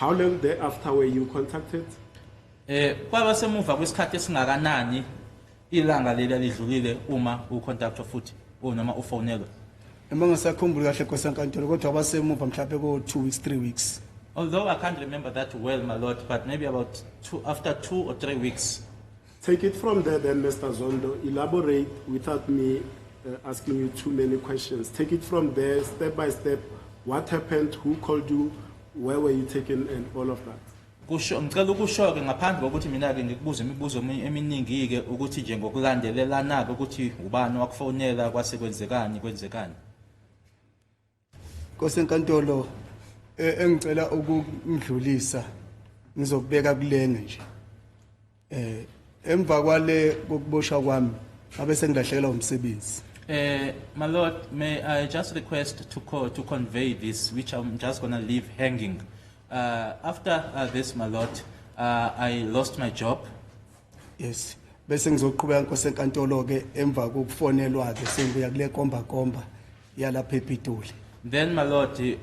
How long thereafter were you contacted? Kwaba semuva kwesikhathi esingakanani ilanga leli lidlulile uma ucontact futhi noma ufonelwa. Emangasakhumbuli kahle kwesankantolo kodwa basemuva mhlawumbe ko 2 weeks 3 weeks. Although I can't remember that well, my lord, but maybe about after 2 or 3 weeks. Take it from there then, Mr. Zondo. Elaborate without me asking you too many questions. Take it from there, step by step. What happened? Who called you? Where were you taken? And all of that. Ngicela ukusho ke ngaphandle kokuthi mina ke ngikubuza imibuzo eminingi ke ukuthi nje ngokulandelelana ke ukuthi ubani wakufonela kwasekwenzekani kwenzekani. Kosenkantolo engicela ukungidlulisa ngizokubeka kulenge nje. Emva kwale kokuboshwa kwami abe sengilahlekelwa umsebenzi. My lord, may I just request to convey this, which I'm just going to leave hanging. After this, my lord, I lost my job. Yes. Bese ngizoqhubeka nkosenkantolo ke emva kokufonelwa ke sengibuya kule komba yalapha ePitoli. Then, my lord,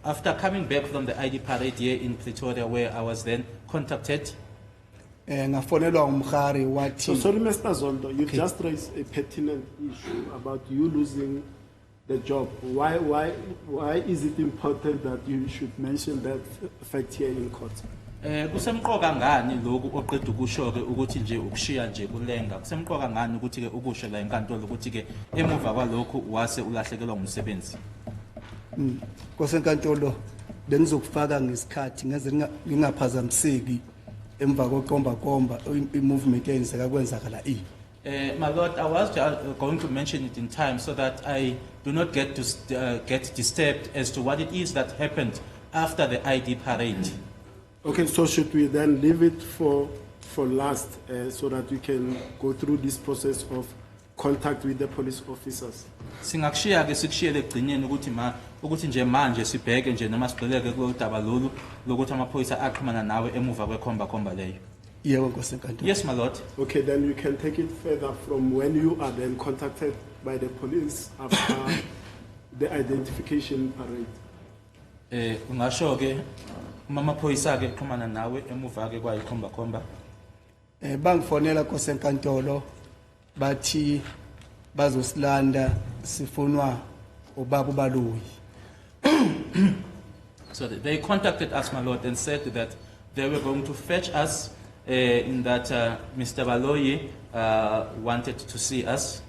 after coming back from the ID parade here in Pretoria, where I was then contacted. Ngafonelwa umkhari wathi. So sorry, Mr. Zondo, you just raised a pertinent issue about you losing the job. Why is it important that you should mention that fact here in court? Kusemqoka ngani lokhu oqeda ukusho ke ukuthi nje ukushiya nje kulenga. Kusemqoka ngani ukuthi ke ukusho la enkantolo ukuthi ke emuva kwalokho wase ulahlekelwa umsebenzi. Kosenkantolo bengizokufaka ngesikhathi ngeze ngingaphazamiseki emva kokomba movement eyenzeka kwenzakala My lord, I was going to mention it in time so that I do not get disturbed as to what it is that happened after the ID parade. Okay, so should we then leave it for last so that we can go through this process of contact with the police officers? Singakushiya ke sikushiyele egcineni ukuthi nje manje sibheke nje noma sigqileke kulodaba lolu lokuthi amaphoyisa aqhumana nawe emuva kwekhomba leyo. Yebo nkosenkantolo. Yes, my lord. Okay, then you can take it further from when you are then contacted by the police after the identification parade. Ungasho ke amaphoyisa ke xhumana nawe emuva ke kwayikhomba. Bangifonela nkosenkantolo bathi bazosilanda sifunwa ubaba uBaloyi. So they contacted us, my lord, and said that they were going to fetch us in that Mr. Baloyi wanted to see us.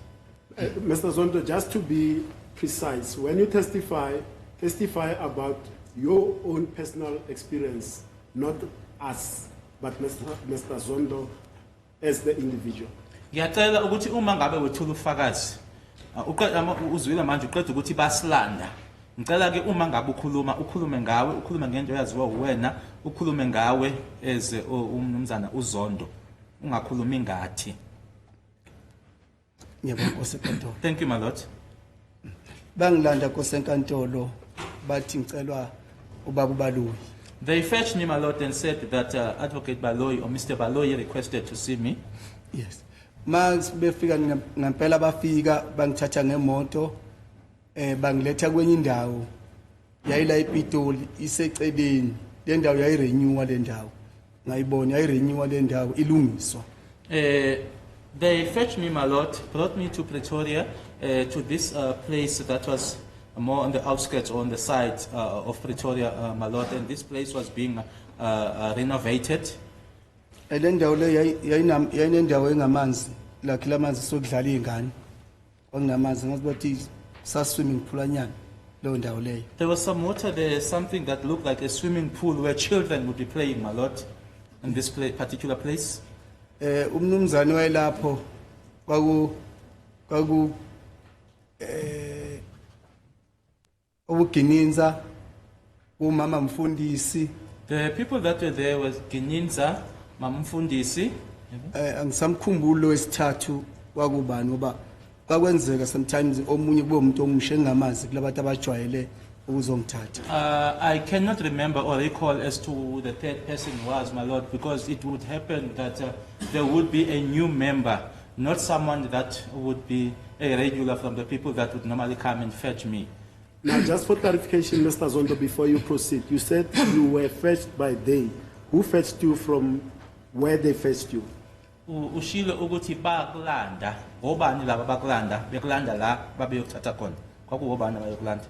Mr. Zondo, just to be precise, when you testify about your own personal experience, not us, but Mr. Zondo as the individual. Ngiyacela ukuthi uma ngabe wethula ufakazi uzwile manje uqeda ukuthi basilanda. Ngicela ke uma ngabe ukhulume ngawe, ukhulume ngento yaziwa uwena, ukhulume ngawe as umnumzana uZondo. Ungakhulumi ngathi. Ngiyabonga nkosenkantolo. Thank you, my lord. Bangilanda nkosenkantolo bathi ngicelwa ubaba uBaloyi. They fetched me, my lord, and said that Advocate Baloyi or Mr. Baloyi requested to see me. Yes. Mas befika ngempela bafika bangithatha ngemoto bangiletha kwenye indawo yayila ePitoli iseceleni le ndawo yayirenewa le ndawo ngayibona yayirenewa le ndawo ilungiswa. They fetched me, my lord, brought me to Pretoria to this place that was more on the outskirts or on the side of Pretoria, my lord, and this place was being renovated. Le ndawo le yayinendawo engamanzi la khilamanzi sokudlala izingane ongamanzi ngathi sa swimming pool anyana lo ndawo leyo. There was some water there, something that looked like a swimming pool where children would be playing, my lord, in this particular place. Umnumzane wayelapho kwaku uGininza umama mfundisi. The people that were there was Gininza, Mamfundisi. Angisamkhumbulo wesithathu kwakubani ngoba kwakwenzeka sometimes omunye kube umuntu omusha engamazi kulabantu abajwayele ukuzongithatha. I cannot remember or recall as to who the third person was, my lord, because it would happen that there would be a new member, not someone that would be a regular from the people that would normally come and fetch me. Now, just for clarification, Mr. Zondo, before you proceed, you said you were fetched by they. Who fetched you from where they fetched you? Ushilo ukuthi bakulanda obani laba bakulanda bekulanda la babeyothatha khona kwakubani abayokulanda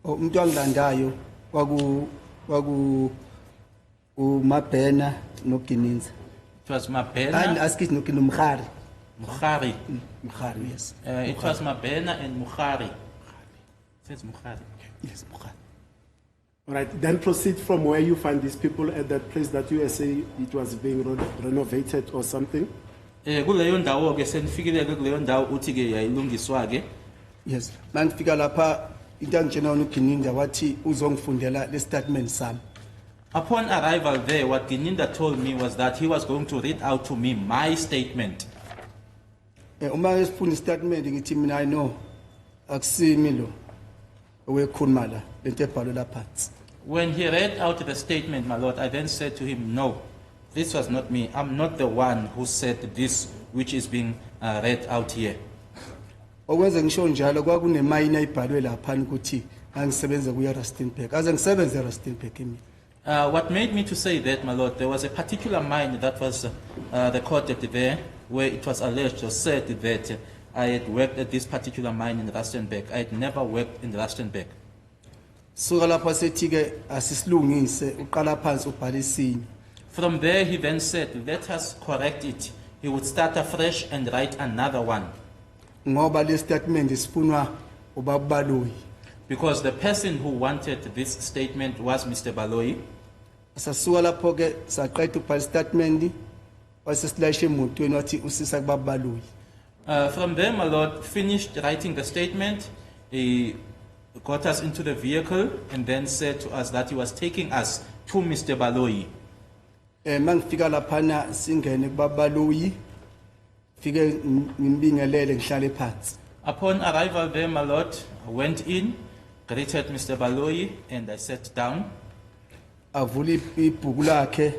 Umuntu angilandayo kwaku uMabhena noGininza. it was And Mabhena askithi noGinumkhari. Mukhari Mkhari, yes. it was Mabhena and Mukhari says Mukhari Yes, Mkhari. All right, then proceed from where you find these people at that place that you say it was being renovated or something. kuleyo ndawo ke senifikile kuleyo ndawo uthi ke yayilungiswa ke Yes. Mangifika lapha into angitshena uGininza wathi uzongifundela le statement sami. upon arrival there what Gininda told me was that he was going to read out to me my statement Uma esifunda statement ngithi mina I know akusimi lo owekhuluma la lento ebhalwe lapha. when he read out the statement my lord I then said to him no this was not me I'm not the one who said this which is being read out here Okwenza ngisho njalo kwakunemayini ayibhalwe lapha ukuthi angisebenze kuya Rustenburg. Aze ngisebenze eRustenburg kimi. What made me to say that, my lord, there was a particular mine that was recorded there where it was alleged or said that I had worked at this particular mine in Rustenburg. I had never worked in Rustenburg. Suka lapha sethi ke asisilungise uqala phansi ubhala isinye. From there, he then said, let us correct it. He would start afresh and write another one. Ngoba le statement isifunwa ubabaloyi. Because the person who wanted this statement was Mr. Baloyi. Asasuka lapho ke saqeda ubhala statement wasesilayishe emotweni wathi usisa kubabaloyi. From there, my lord finished writing the statement. He got us into the vehicle and then said to us that he was taking us to Mr. Baloyi. Mangifika lapha na singene kubabaloyi fike ngimbingelele ngihlale phansi. Upon arrival there, my lord, I went in, greeted Mr. Baloyi, and I sat down. Avula ibhuku lakhe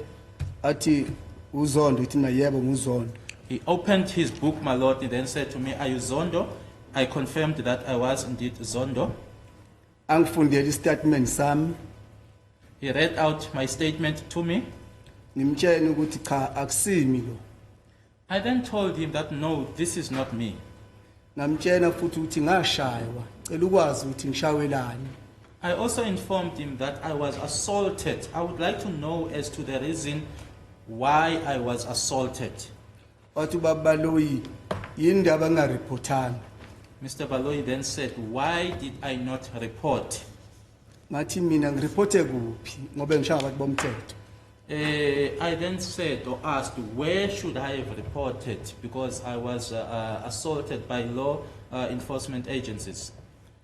athi uZondo ithi na yebo nguZondo. He opened his book, my lord, and then said to me, are you Zondo? I confirmed that I was indeed Zondo. Angifundele istatement sami He read out my statement to me. ngimtshela ukuthi cha akusimi lo. I then told him that no, this is not me. Ngamtshela futhi ukuthi ngashaywa. Cela ukwazi ukuthi ngishawelani. I also informed him that I was assaulted. I would like to know as to the reason why I was assaulted. Wathi babaloyi yindaba ngareportanga. Mr. Baloyi then said, why did I not report? Ngathi mina ngireporte kuphi ngoba ngishaya abantu bomthetho. I then said or asked, where should I have reported? Because I was assaulted by law enforcement agencies.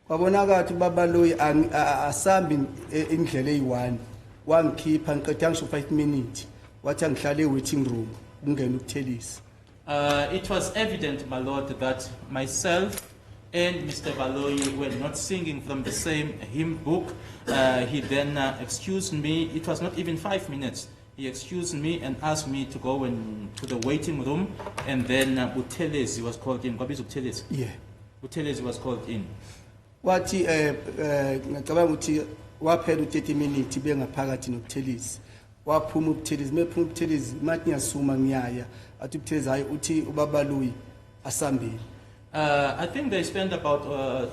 Kwabonakala ukuthi babaloyi asambi indlela eyi1 wangikhipha ngiqeda ngisho 5 minutes wathi angihlale waiting room ungena ukuthelisa. It was evident, my lord, that myself and Mr. Baloyi were not singing from the same hymn book. He then excused me. It was not even 5 minutes. He excused me and asked me to go to the waiting room. And then Buthelezi was called in. Kwabiza Buthelezi? Yeah. Buthelezi was called in. Wathi ngicabanga ukuthi waphela u30 minutes bengaphakathi nokuThelisi. Waphuma uButhelezi, mephuma uButhelezi mathi ngiyasuma ngiyaya. Athi uButhelezi hayi uthi ubabaloyi asambeni. I think they spent about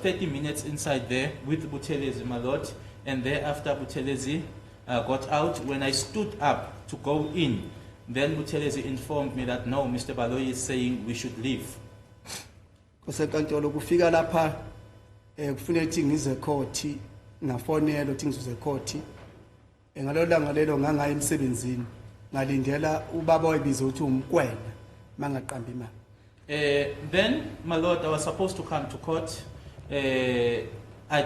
30 minutes inside there with Buthelezi, my lord. And thereafter Buthelezi got out. When I stood up to go in, then Buthelezi informed me that no, Mr. Baloyi is saying we should leave. Kosenkantolo kufika lapha kufanele ukuthi ngize court ngafonela ukuthi ngizoze court. Ngalolanga lelo ngangaya emsebenzini ngalindela ubaba oyibiza ukuthi umkwena mangaqamba imali. Then, my lord, I was supposed to come to court. I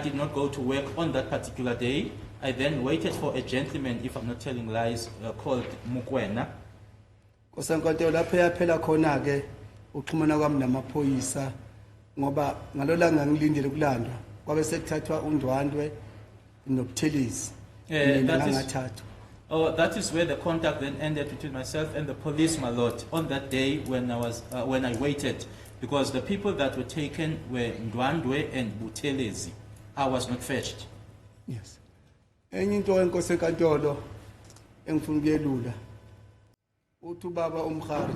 did not go to work on that particular day. I then waited for a gentleman, if I'm not telling lies, called Mukwena. Kosenkantolo lapha yaphela khona ke uxhumana kwami namaphoyisa ngoba ngalolanga ngilindele ukulandwa kwabe sekuthathwa uNdwandwe noButhelezi. That is where the contact then ended between myself and the police, my lord, on that day when I waited, because the people that were taken were Ndwandwe and Buthelezi. I was not fetched. Yes. Enye into enkosi enkantolo engifuna ukuyelula. Uthi ubaba uMkhari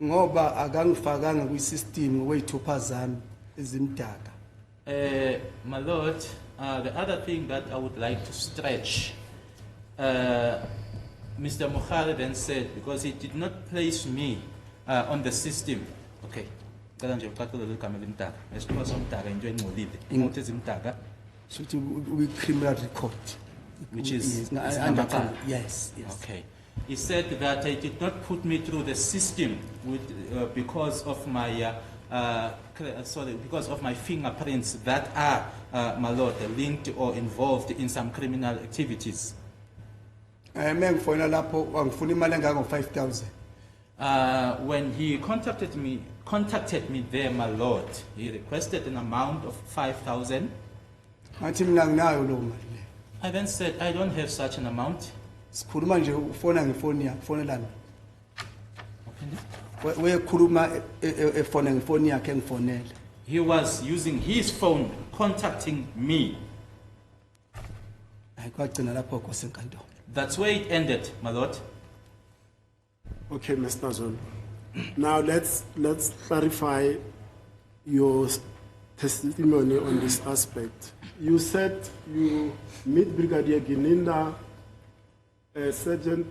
ngoba akangifakanga kwi-system weyithupha zami ezimdaka. My Lord, the other thing that I would like to stretch, Mr. Mukhari then said, because he did not place me on the system. Okay. Ngicela nje uqaqule lo gama lemdaka. Esipho somdaka into engcolile. Ingothi ezimdaka, Should we criminal record? which is Yes, no, is under namaqala. yes, yes. Okay. He said that he did not put me through the system because of my because of my fingerprints that are, my Lord, linked or involved in some criminal activities. Mengifona lapho angifuna imali engango 5,000. When he contacted me there, my Lord, he requested an amount of 5,000. Ngathi mina nginayo lo mali. I then said, I don't have such an amount. Sikhuluma nje ufona ngefoni yakhe, fonelana. Okay. Wekhuluma efona ngefoni yakhe engifonela. He was using his phone, contacting me. Ayikwagcina lapho nkosi enkantolo. That's where it ended, my Lord. Okay, Mr. Zondo. Now let's clarify your testimony on this aspect. You said you meet Brigadier Gininda, Sergeant